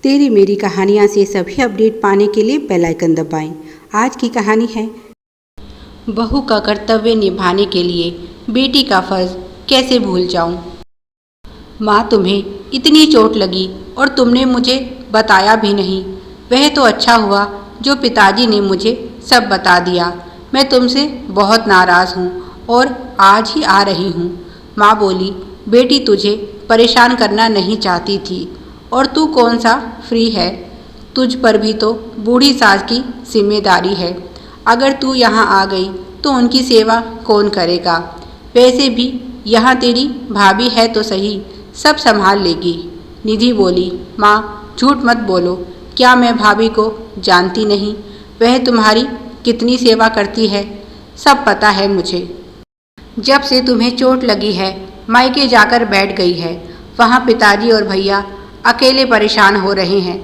तेरी मेरी कहानियाँ से सभी अपडेट पाने के लिए बेल आइकन दबाएं। आज की कहानी है बहू का कर्तव्य निभाने के लिए बेटी का फर्ज कैसे भूल जाऊं। माँ, तुम्हें इतनी चोट लगी और तुमने मुझे बताया भी नहीं। वह तो अच्छा हुआ जो पिताजी ने मुझे सब बता दिया। मैं तुमसे बहुत नाराज़ हूँ और आज ही आ रही हूँ। माँ बोली, बेटी तुझे परेशान करना नहीं चाहती थी और तू कौन सा फ्री है। तुझ पर भी तो बूढ़ी सास की जिम्मेदारी है। अगर तू यहाँ आ गई तो उनकी सेवा कौन करेगा। वैसे भी यहाँ तेरी भाभी है तो सही, सब संभाल लेगी। निधि बोली, माँ झूठ मत बोलो। क्या मैं भाभी को जानती नहीं? वह तुम्हारी कितनी सेवा करती है, सब पता है मुझे। जब से तुम्हें चोट लगी है मायके जाकर बैठ गई है। वहाँ पिताजी और भैया अकेले परेशान हो रहे हैं,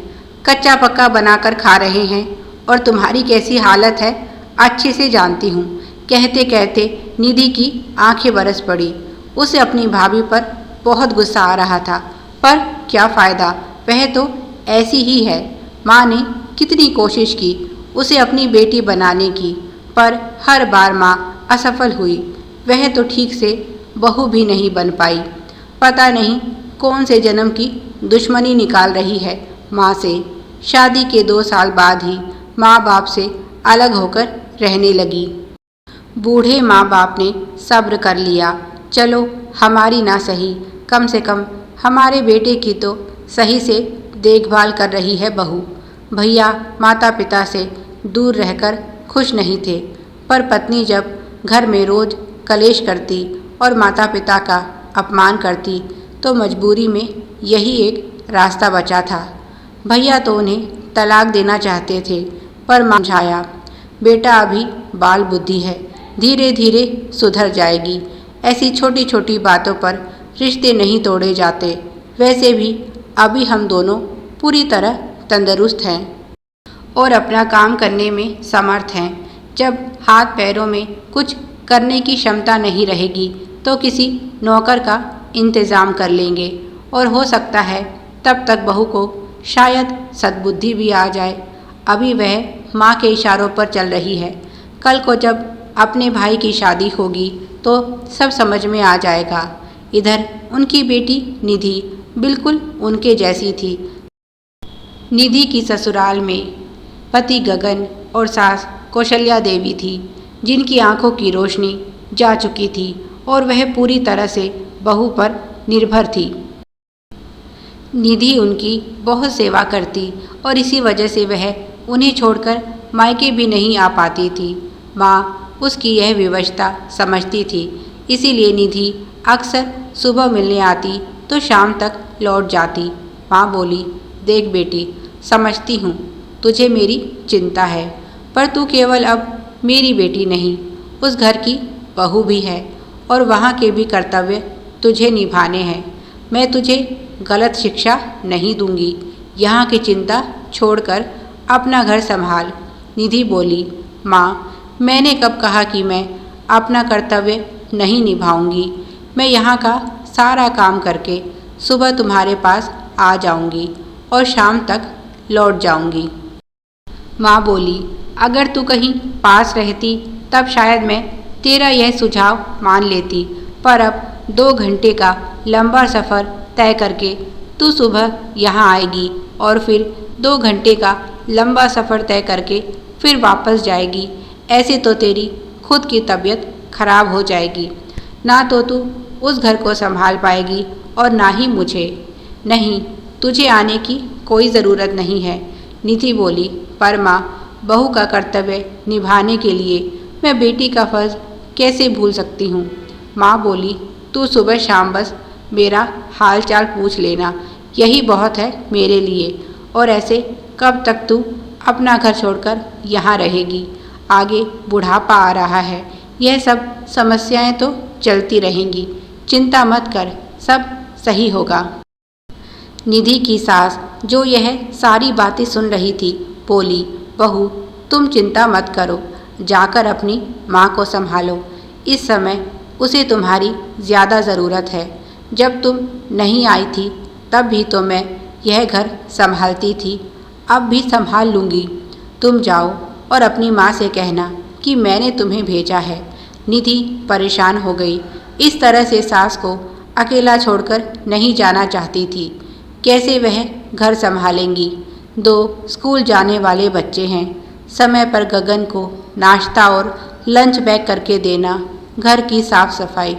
कच्चा पक्का बनाकर खा रहे हैं और तुम्हारी कैसी हालत है अच्छे से जानती हूँ। कहते कहते निधि की आंखें बरस पड़ी। उसे अपनी भाभी पर बहुत गुस्सा आ रहा था, पर क्या फ़ायदा, वह तो ऐसी ही है। माँ ने कितनी कोशिश की उसे अपनी बेटी बनाने की, पर हर बार माँ असफल हुई। वह तो ठीक से बहू भी नहीं बन पाई। पता नहीं कौन से जन्म की दुश्मनी निकाल रही है माँ से। शादी के 2 साल बाद ही माँ बाप से अलग होकर रहने लगी। बूढ़े माँ बाप ने सब्र कर लिया। चलो हमारी ना सही, कम से कम हमारे बेटे की तो सही से देखभाल कर रही है बहू। भैया माता पिता से दूर रहकर खुश नहीं थे, पर पत्नी जब घर में रोज कलेश करती और माता पिता का अपमान करती तो मजबूरी में यही एक रास्ता बचा था। भैया तो उन्हें तलाक देना चाहते थे, पर माँ समझाया, बेटा अभी बाल बुद्धि है, धीरे धीरे सुधर जाएगी। ऐसी छोटी छोटी बातों पर रिश्ते नहीं तोड़े जाते। वैसे भी अभी हम दोनों पूरी तरह तंदुरुस्त हैं और अपना काम करने में समर्थ हैं। जब हाथ पैरों में कुछ करने की क्षमता नहीं रहेगी तो किसी नौकर का इंतज़ाम कर लेंगे और हो सकता है तब तक बहू को शायद सद्बुद्धि भी आ जाए। अभी वह माँ के इशारों पर चल रही है। कल को जब अपने भाई की शादी होगी तो सब समझ में आ जाएगा। इधर उनकी बेटी निधि बिल्कुल उनके जैसी थी। निधि की ससुराल में पति गगन और सास कौशल्या देवी थी, जिनकी आंखों की रोशनी जा चुकी थी और वह पूरी तरह से बहू पर निर्भर थी। निधि उनकी बहुत सेवा करती और इसी वजह से वह उन्हें छोड़कर मायके भी नहीं आ पाती थी। माँ उसकी यह विवशता समझती थी, इसीलिए निधि अक्सर सुबह मिलने आती तो शाम तक लौट जाती। माँ बोली, देख बेटी, समझती हूँ तुझे मेरी चिंता है, पर तू केवल अब मेरी बेटी नहीं, उस घर की बहू भी है और वहाँ के भी कर्तव्य तुझे निभाने हैं। मैं तुझे गलत शिक्षा नहीं दूंगी। यहाँ की चिंता छोड़कर अपना घर संभाल। निधि बोली, माँ मैंने कब कहा कि मैं अपना कर्तव्य नहीं निभाऊंगी। मैं यहाँ का सारा काम करके सुबह तुम्हारे पास आ जाऊंगी और शाम तक लौट जाऊंगी। माँ बोली, अगर तू कहीं पास रहती तब शायद मैं तेरा यह सुझाव मान लेती, पर अब 2 घंटे का लंबा सफ़र तय करके तू सुबह यहाँ आएगी और फिर 2 घंटे का लंबा सफ़र तय करके फिर वापस जाएगी। ऐसे तो तेरी खुद की तबीयत खराब हो जाएगी। ना तो तू उस घर को संभाल पाएगी और ना ही मुझे। नहीं, तुझे आने की कोई ज़रूरत नहीं है। निधि बोली, पर माँ बहू का कर्तव्य निभाने के लिए मैं बेटी का फ़र्ज़ कैसे भूल सकती हूँ। माँ बोली, तू सुबह शाम बस मेरा हाल चाल पूछ लेना, यही बहुत है मेरे लिए। और ऐसे कब तक तू अपना घर छोड़कर यहाँ रहेगी। आगे बुढ़ापा आ रहा है, यह सब समस्याएं तो चलती रहेंगी। चिंता मत कर, सब सही होगा। निधि की सास जो यह सारी बातें सुन रही थी बोली, बहू तुम चिंता मत करो, जाकर अपनी माँ को संभालो। इस समय उसे तुम्हारी ज़्यादा ज़रूरत है। जब तुम नहीं आई थी तब भी तो मैं यह घर संभालती थी, अब भी संभाल लूँगी। तुम जाओ और अपनी माँ से कहना कि मैंने तुम्हें भेजा है। निधि परेशान हो गई। इस तरह से सास को अकेला छोड़कर नहीं जाना चाहती थी। कैसे वह घर संभालेंगी? 2 स्कूल जाने वाले बच्चे हैं। समय पर गगन को नाश्ता और लंच पैक करके देना, घर की साफ सफाई।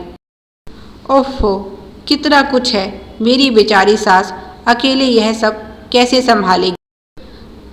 ओफो, कितना कुछ है। मेरी बेचारी सास अकेले यह सब कैसे संभालेगी?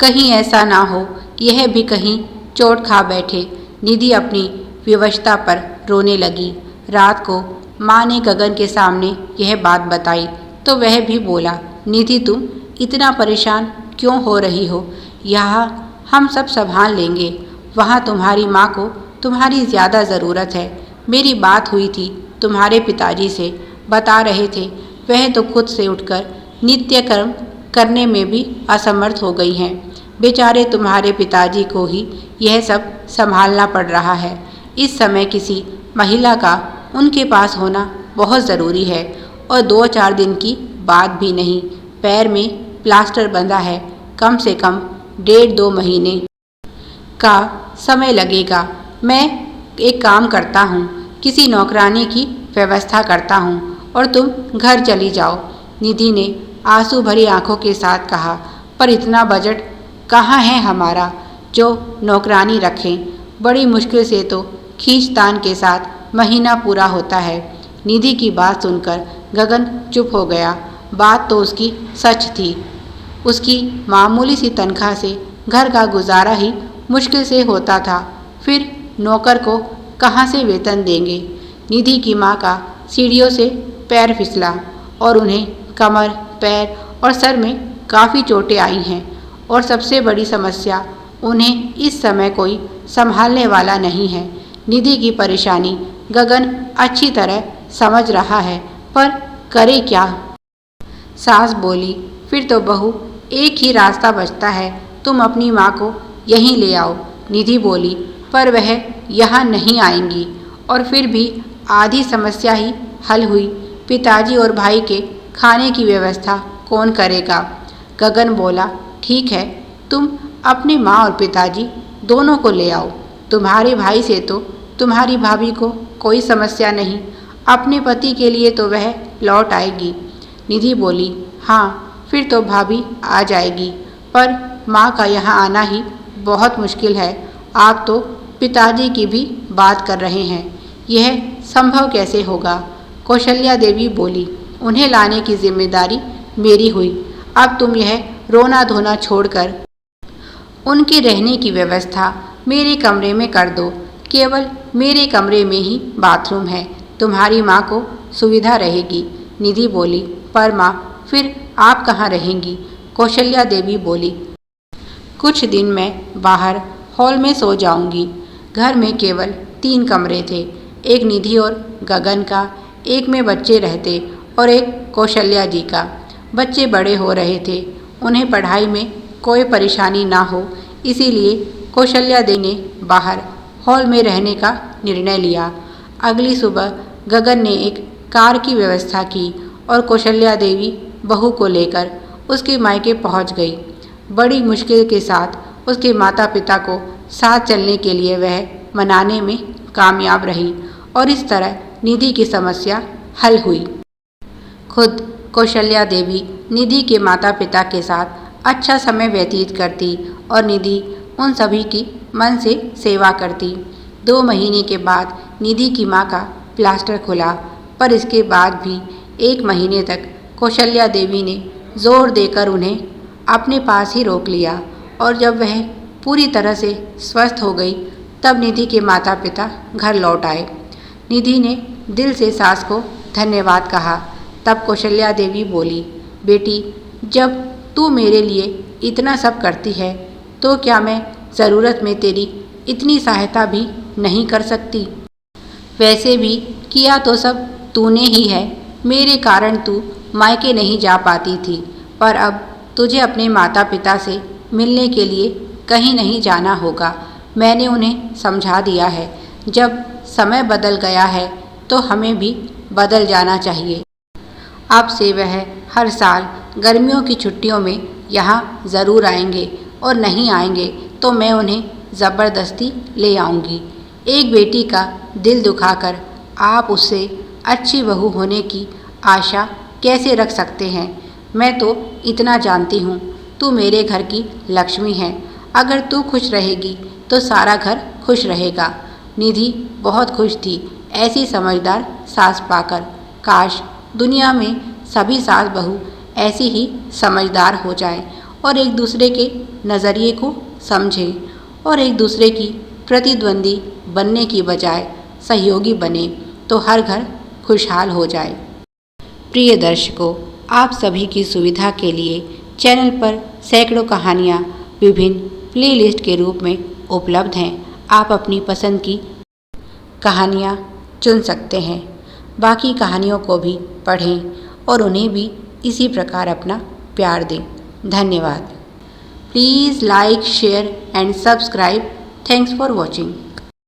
कहीं ऐसा ना हो यह भी कहीं चोट खा बैठे। निधि अपनी विवशता पर रोने लगी। रात को माँ ने गगन के सामने यह बात बताई तो वह भी बोला, निधि तुम इतना परेशान क्यों हो रही हो? यहाँ हम सब संभाल लेंगे। वहाँ तुम्हारी माँ को तुम्हारी ज़्यादा ज़रूरत है। मेरी बात हुई थी तुम्हारे पिताजी से, बता रहे थे वह तो खुद से उठकर नित्य कर्म करने में भी असमर्थ हो गई हैं। बेचारे तुम्हारे पिताजी को ही यह सब संभालना पड़ रहा है। इस समय किसी महिला का उनके पास होना बहुत ज़रूरी है और 2-4 दिन की बात भी नहीं। पैर में प्लास्टर बंधा है, कम से कम 1.5-2 महीने का समय लगेगा। मैं एक काम करता हूँ, किसी नौकरानी की व्यवस्था करता हूँ और तुम घर चली जाओ। निधि ने आंसू भरी आंखों के साथ कहा, पर इतना बजट कहाँ है हमारा जो नौकरानी रखें? बड़ी मुश्किल से तो खींचतान के साथ महीना पूरा होता है। निधि की बात सुनकर गगन चुप हो गया। बात तो उसकी सच थी। उसकी मामूली सी तनख्वाह से घर का गुजारा ही मुश्किल से होता था, फिर नौकर को कहाँ से वेतन देंगे? निधि की माँ का सीढ़ियों से पैर फिसला और उन्हें कमर, पैर और सर में काफ़ी चोटें आई हैं और सबसे बड़ी समस्या उन्हें इस समय कोई संभालने वाला नहीं है। निधि की परेशानी गगन अच्छी तरह समझ रहा है, पर करे क्या? सास बोली, फिर तो बहू एक ही रास्ता बचता है, तुम अपनी माँ को यहीं ले आओ। निधि बोली, पर वह यहाँ नहीं आएंगी। और फिर भी आधी समस्या ही हल हुई। पिताजी और भाई के खाने की व्यवस्था कौन करेगा? गगन बोला, ठीक है, तुम अपने माँ और पिताजी दोनों को ले आओ। तुम्हारे भाई से तो तुम्हारी भाभी को कोई समस्या नहीं, अपने पति के लिए तो वह लौट आएगी। निधि बोली, हाँ फिर तो भाभी आ जाएगी, पर माँ का यहाँ आना ही बहुत मुश्किल है। आप तो पिताजी की भी बात कर रहे हैं, यह संभव कैसे होगा? कौशल्या देवी बोली, उन्हें लाने की जिम्मेदारी मेरी हुई। अब तुम यह रोना धोना छोड़कर उनके रहने की व्यवस्था मेरे कमरे में कर दो। केवल मेरे कमरे में ही बाथरूम है, तुम्हारी माँ को सुविधा रहेगी। निधि बोली, पर माँ फिर आप कहाँ रहेंगी? कौशल्या देवी बोली, कुछ दिन मैं बाहर हॉल में सो जाऊंगी। घर में केवल 3 कमरे थे, एक निधि और गगन का, एक में बच्चे रहते और एक कौशल्या जी का। बच्चे बड़े हो रहे थे, उन्हें पढ़ाई में कोई परेशानी ना हो, इसीलिए कौशल्या देवी ने बाहर हॉल में रहने का निर्णय लिया। अगली सुबह गगन ने एक कार की व्यवस्था की और कौशल्या देवी बहू को लेकर उसके मायके पहुंच गई। बड़ी मुश्किल के साथ उसके माता पिता को साथ चलने के लिए वह मनाने में कामयाब रही और इस तरह निधि की समस्या हल हुई। खुद कौशल्या देवी निधि के माता पिता के साथ अच्छा समय व्यतीत करती और निधि उन सभी की मन से सेवा करती। 2 महीने के बाद निधि की माँ का प्लास्टर खुला, पर इसके बाद भी 1 महीने तक कौशल्या देवी ने जोर देकर उन्हें अपने पास ही रोक लिया और जब वह पूरी तरह से स्वस्थ हो गई तब निधि के माता पिता घर लौट आए। निधि ने दिल से सास को धन्यवाद कहा। तब कौशल्या देवी बोली, बेटी जब तू मेरे लिए इतना सब करती है तो क्या मैं ज़रूरत में तेरी इतनी सहायता भी नहीं कर सकती? वैसे भी किया तो सब तूने ही है, मेरे कारण तू मायके नहीं जा पाती थी, पर अब तुझे अपने माता पिता से मिलने के लिए कहीं नहीं जाना होगा। मैंने उन्हें समझा दिया है, जब समय बदल गया है तो हमें भी बदल जाना चाहिए। अब से वह हर साल गर्मियों की छुट्टियों में यहाँ ज़रूर आएंगे और नहीं आएंगे तो मैं उन्हें ज़बरदस्ती ले आऊँगी। एक बेटी का दिल दुखाकर आप उससे अच्छी बहू होने की आशा कैसे रख सकते हैं? मैं तो इतना जानती हूँ, तू मेरे घर की लक्ष्मी है। अगर तू खुश रहेगी तो सारा घर खुश रहेगा। निधि बहुत खुश थी ऐसी समझदार सास पाकर। काश दुनिया में सभी सास बहू ऐसी ही समझदार हो जाएं और एक दूसरे के नज़रिए को समझें और एक दूसरे की प्रतिद्वंदी बनने की बजाय सहयोगी बने तो हर घर खुशहाल हो जाए। प्रिय दर्शकों, आप सभी की सुविधा के लिए चैनल पर सैकड़ों कहानियाँ विभिन्न प्लेलिस्ट के रूप में उपलब्ध हैं। आप अपनी पसंद की कहानियाँ चुन सकते हैं। बाकी कहानियों को भी पढ़ें और उन्हें भी इसी प्रकार अपना प्यार दें। धन्यवाद। Please like, share and subscribe. Thanks for watching.